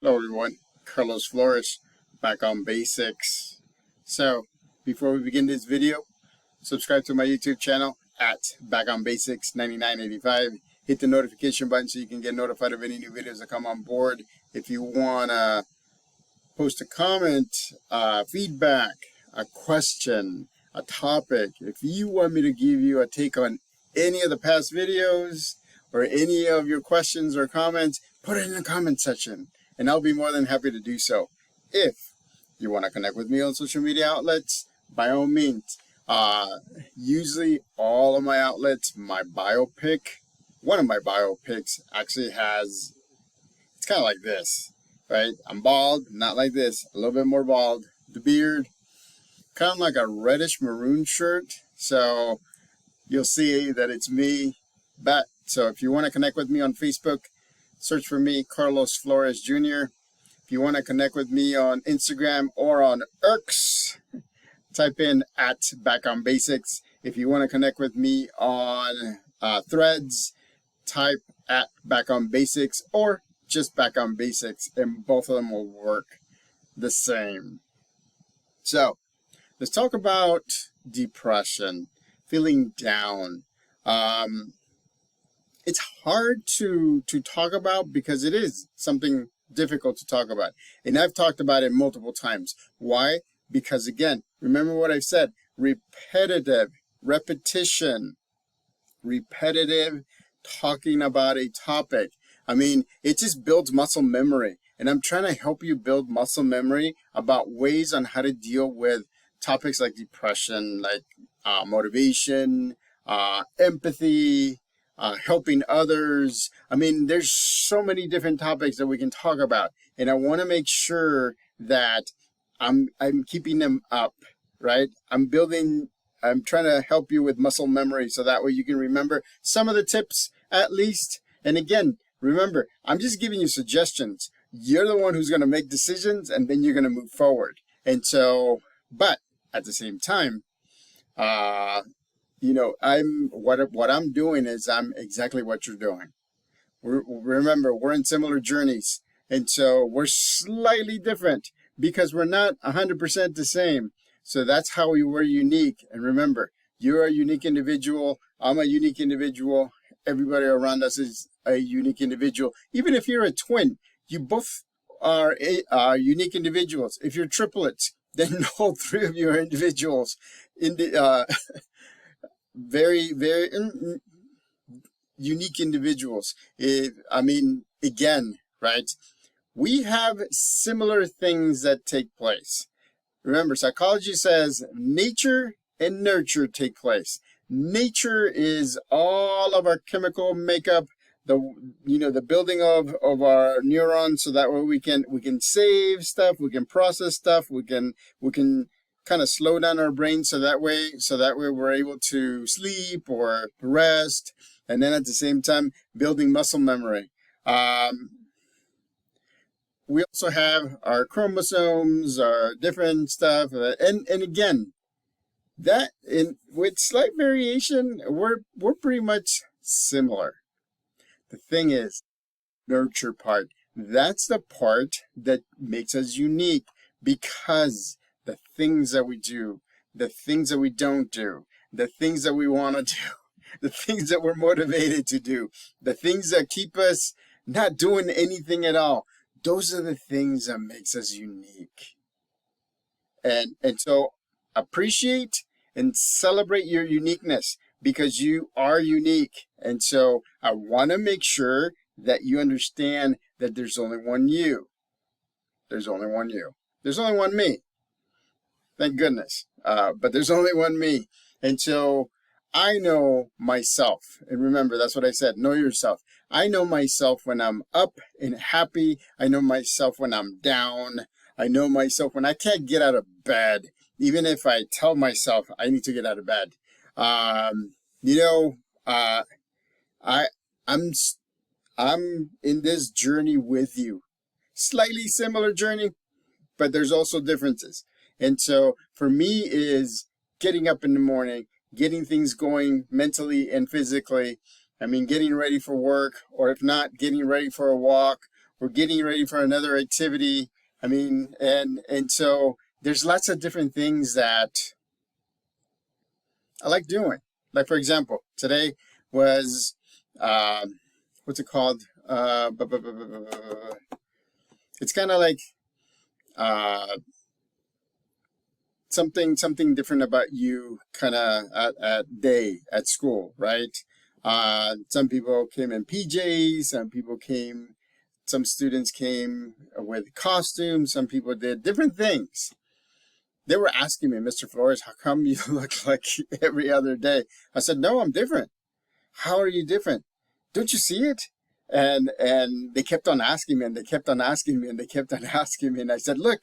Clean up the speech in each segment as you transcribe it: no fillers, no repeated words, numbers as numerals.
Hello everyone, Carlos Flores, back on basics. So, before we begin this video, subscribe to my YouTube channel at Back on Basics 9985. Hit the notification button so you can get notified of any new videos that come on board. If you want to post a comment, feedback, a question, a topic, if you want me to give you a take on any of the past videos or any of your questions or comments, put it in the comment section and I'll be more than happy to do so. If you want to connect with me on social media outlets, by all means. Usually all of my outlets, my bio pic, one of my bio pics actually has, it's kind of like this, right? I'm bald, not like this, a little bit more bald. The beard, kind of like a reddish maroon shirt. So you'll see that it's me. So if you want to connect with me on Facebook, search for me, Carlos Flores Jr. If you want to connect with me on Instagram or on X, type in at Back on Basics. If you want to connect with me on Threads, type at Back on Basics or just Back on Basics, and both of them will work the same. So let's talk about depression, feeling down. It's hard to talk about because it is something difficult to talk about. And I've talked about it multiple times. Why? Because again, remember what I've said, repetitive talking about a topic. I mean, it just builds muscle memory. And I'm trying to help you build muscle memory about ways on how to deal with topics like depression, like motivation, empathy, helping others. I mean, there's so many different topics that we can talk about. And I want to make sure that I'm keeping them up, right? I'm trying to help you with muscle memory so that way you can remember some of the tips at least. And again, remember, I'm just giving you suggestions. You're the one who's going to make decisions and then you're going to move forward. And so, but at the same time, you know, what I'm doing is I'm exactly what you're doing. Remember, we're in similar journeys. And so we're slightly different because we're not 100% the same. So that's how we're unique. And remember, you're a unique individual. I'm a unique individual. Everybody around us is a unique individual. Even if you're a twin, you both are unique individuals. If you're triplets, then all three of you are individuals. Very, very unique individuals. I mean, again, right? We have similar things that take place. Remember, psychology says nature and nurture take place. Nature is all of our chemical makeup, the building of our neurons, so that way we can save stuff, we can process stuff, we can kind of slow down our brain so that way we're able to sleep or rest, and then at the same time building muscle memory. We also have our chromosomes, our different stuff, and again, that with slight variation, we're pretty much similar. The thing is, nurture part. That's the part that makes us unique, because the things that we do, the things that we don't do, the things that we want to do, the things that we're motivated to do, the things that keep us not doing anything at all. Those are the things that makes us unique. And so appreciate and celebrate your uniqueness, because you are unique. And so I want to make sure that you understand that there's only one you. There's only one you. There's only one me. Thank goodness. But there's only one me. And so I know myself. And remember, that's what I said. Know yourself. I know myself when I'm up and happy. I know myself when I'm down. I know myself when I can't get out of bed, even if I tell myself I need to get out of bed. I'm in this journey with you. Slightly similar journey, but there's also differences. And so for me is getting up in the morning, getting things going mentally and physically. I mean, getting ready for work, or if not, getting ready for a walk, we're getting ready for another activity. I mean, and so there's lots of different things that I like doing. Like, for example, today was, what's it called? It's kind of like something different about you kind of at day at school, right? Some people came in PJs, some students came with costumes, some people did different things. They were asking me, Mr. Flores, how come you look like every other day? I said, no, I'm different. How are you different? Don't you see it? And they kept on asking me, and they kept on asking me, and they kept on asking me. And I said, look,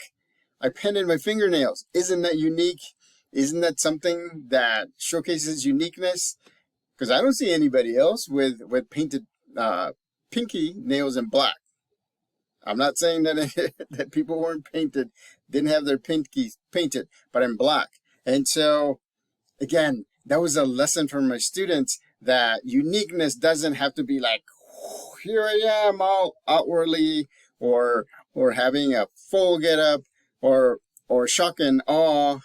I painted my fingernails. Isn't that unique? Isn't that something that showcases uniqueness? Because I don't see anybody else with painted pinky nails in black. I'm not saying that that people weren't painted, didn't have their pinkies painted, but in black. And so, again, that was a lesson for my students that uniqueness doesn't have to be like, here I am all outwardly, or having a full get up, or shock and awe,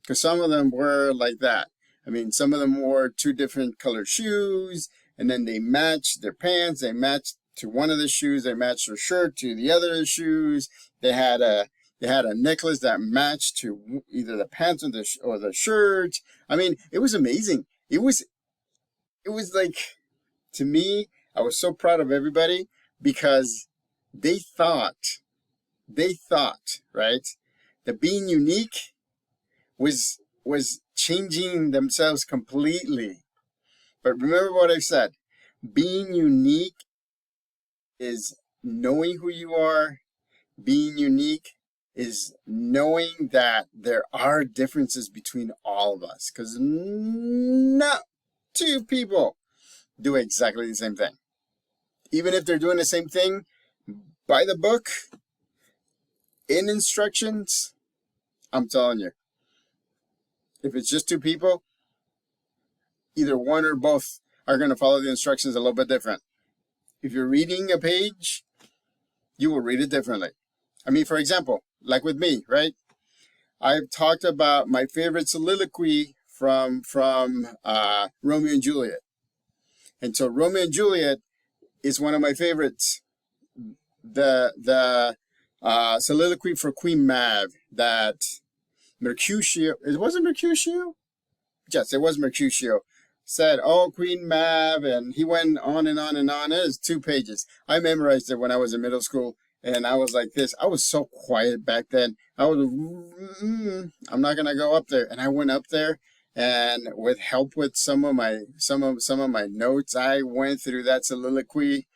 because some of them were like that. I mean, some of them wore 2 different colored shoes, and then they matched their pants, they matched to one of the shoes, they matched their shirt to the other shoes. They had a necklace that matched to either the pants or the shirt. I mean, it was amazing. It was like, to me, I was so proud of everybody because they thought, right, that being unique was changing themselves completely. But remember what I said, being unique is knowing who you are. Being unique is knowing that there are differences between all of us, because no 2 people do exactly the same thing. Even if they're doing the same thing by the book, in instructions, I'm telling you, if it's just 2 people, either one or both are going to follow the instructions a little bit different. If you're reading a page, you will read it differently. I mean, for example, like with me, right? I've talked about my favorite soliloquy from Romeo and Juliet. And so Romeo and Juliet is one of my favorites. The soliloquy for Queen Maeve that Mercutio, it wasn't Mercutio? Yes, it was Mercutio. Said, oh, Queen Maeve, and he went on and on and on. It was 2 pages. I memorized it when I was in middle school, and I was like this. I was so quiet back then. I was, I'm not gonna go up there. And I went up there, and with help with some of my notes, I went through that soliloquy,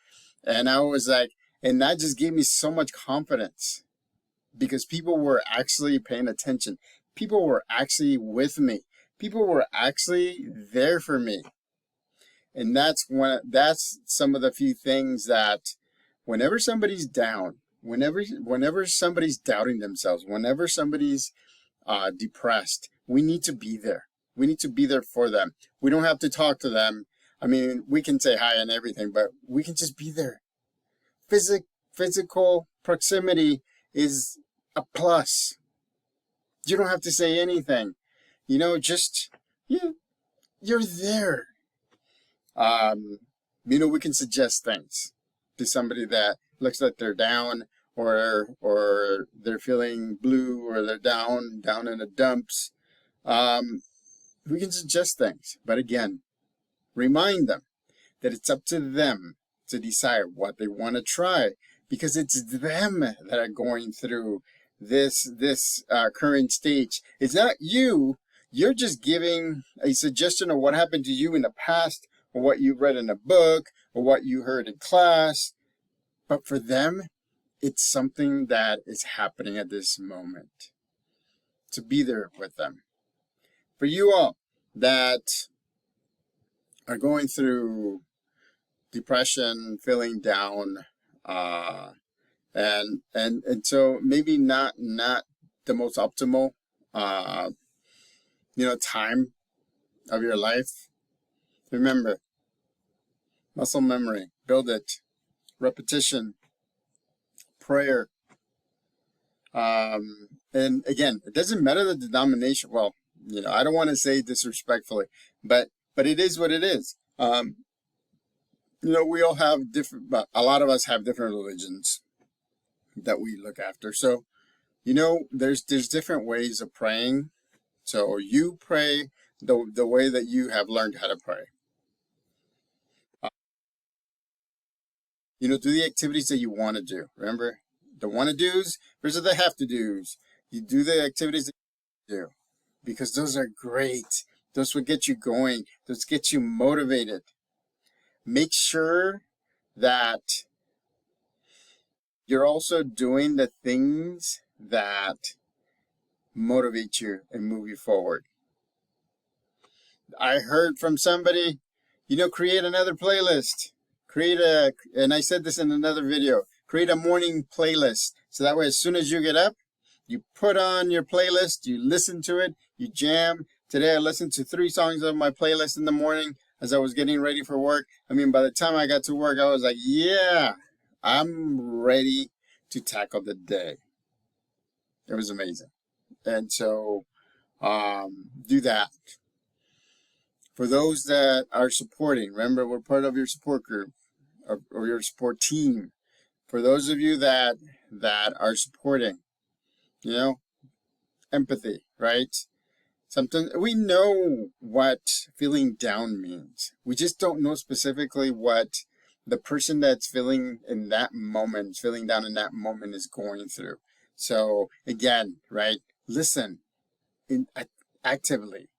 and I was like, and that just gave me so much confidence because people were actually paying attention. People were actually with me. People were actually there for me. And that's some of the few things that whenever somebody's down, whenever somebody's doubting themselves, whenever somebody's depressed, we need to be there. We need to be there for them. We don't have to talk to them. I mean, we can say hi and everything, but we can just be there. Physical proximity is a plus. You don't have to say anything. You know, just, you're there. We can suggest things to somebody that looks like they're down, or they're feeling blue, or they're down in the dumps. We can suggest things, but again, remind them that it's up to them to decide what they want to try, because it's them that are going through this current stage. It's not you. You're just giving a suggestion of what happened to you in the past, or what you read in a book, or what you heard in class. But for them, it's something that is happening at this moment. To be there with them. For you all that are going through depression, feeling down, and so maybe not the most optimal time of your life, remember, muscle memory, build it, repetition, prayer. And again, it doesn't matter the denomination. Well, I don't want to say disrespectfully, but it is what it is. We all have different, but a lot of us have different religions that we look after. So, there's different ways of praying. So you pray the way that you have learned how to pray. Do the activities that you want to do. Remember, the want to do's versus the have to do's. You do the activities that you do because those are great. Those will get you going. Those get you motivated. Make sure that you're also doing the things that motivate you and move you forward. I heard from somebody, create another playlist. And I said this in another video, create a morning playlist. So that way, as soon as you get up, you put on your playlist, you listen to it, you jam. Today, I listened to 3 songs of my playlist in the morning as I was getting ready for work. I mean, by the time I got to work, I was like, yeah, I'm ready to tackle the day. It was amazing. And so, do that. For those that are supporting, remember, we're part of your support group or your support team. For those of you that are supporting, empathy, right? Something we know what feeling down means. We just don't know specifically what the person that's feeling down in that moment is going through. So again, right? Listen actively.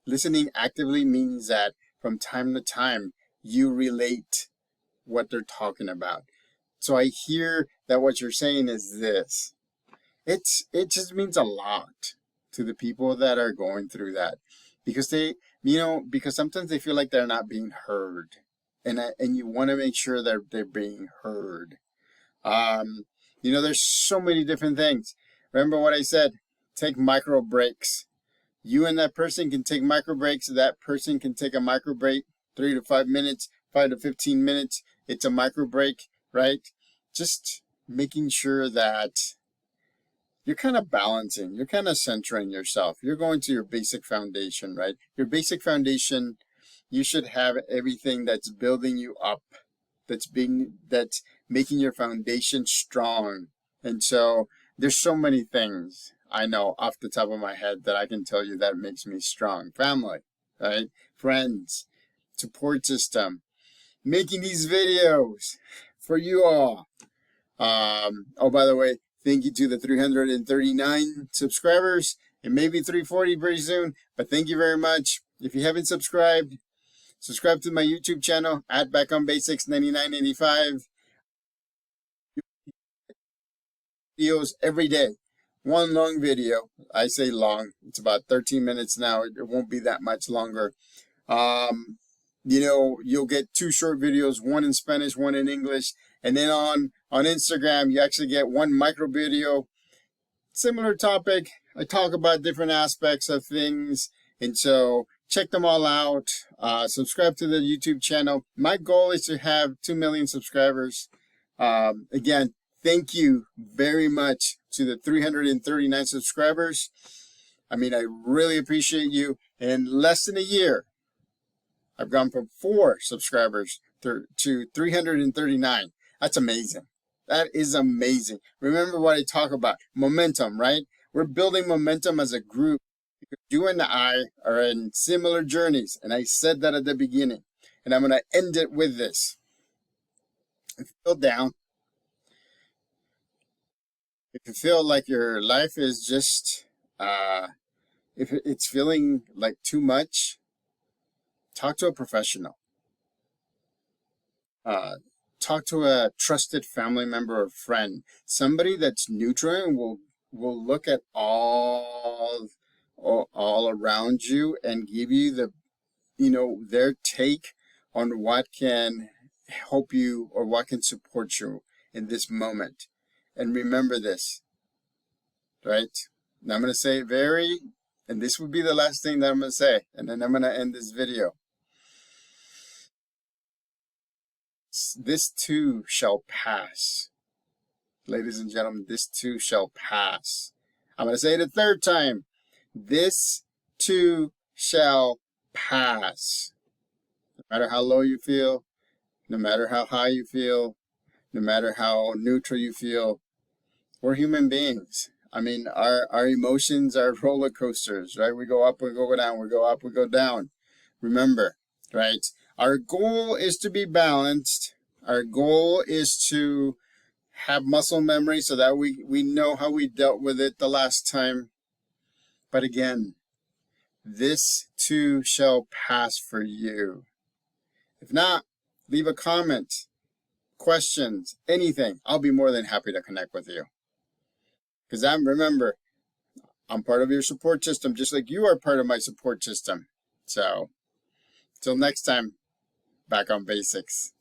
Listening actively means that from time to time you relate what they're talking about. So I hear that what you're saying is this. It just means a lot to the people that are going through that, because because sometimes they feel like they're not being heard, and you want to make sure that they're being heard. There's so many different things. Remember what I said? Take micro breaks. You and that person can take micro breaks. That person can take a micro break, 3 to 5 minutes, 5 to 15 minutes. It's a micro break, right? Just making sure that you're kind of balancing, you're kind of centering yourself. You're going to your basic foundation, right? Your basic foundation, you should have everything that's building you up, that's making your foundation strong. And so there's so many things I know off the top of my head that I can tell you that makes me strong. Family, right? Friends, support system, making these videos for you all. Oh, by the way, thank you to the 339 subscribers, and maybe 340 pretty soon, but thank you very much. If you haven't subscribed, subscribe to my YouTube channel at Back on Basics 9985. Videos every day. One long video. I say long. It's about 13 minutes now. It won't be that much longer. You'll get 2 short videos, one in Spanish, one in English. And then on Instagram, you actually get 1 micro video. Similar topic. I talk about different aspects of things. And so check them all out. Subscribe to the YouTube channel. My goal is to have 2 million subscribers. Again, thank you very much to the 339 subscribers. I mean, I really appreciate you. In less than a year, I've gone from 4 subscribers to 339. That's amazing. That is amazing. Remember what I talk about. Momentum, right? We're building momentum as a group. You and I are in similar journeys. And I said that at the beginning. And I'm going to end it with this. If you feel down, if you feel like your life is just, if it's feeling like too much, talk to a professional. Talk to a trusted family member or friend, somebody that's neutral and will look at all around you and give you their take on what can help you or what can support you in this moment. And remember this, right? Now I'm going to say it and this would be the last thing that I'm going to say, and then I'm going to end this video. This too shall pass. ladies and gentlemen, this too shall pass. I'm going to say it a third time. This too shall pass. No matter how low you feel, no matter how high you feel, no matter how neutral you feel, we're human beings. I mean, our emotions are roller coasters, right? We go up, we go down, we go up, we go down. Remember, right? Our goal is to be balanced. Our goal is to have muscle memory so that we know how we dealt with it the last time. But again, this too shall pass for you. If not, leave a comment, questions, anything. I'll be more than happy to connect with you. Because remember, I'm part of your support system, just like you are part of my support system. So, till next time, back on basics.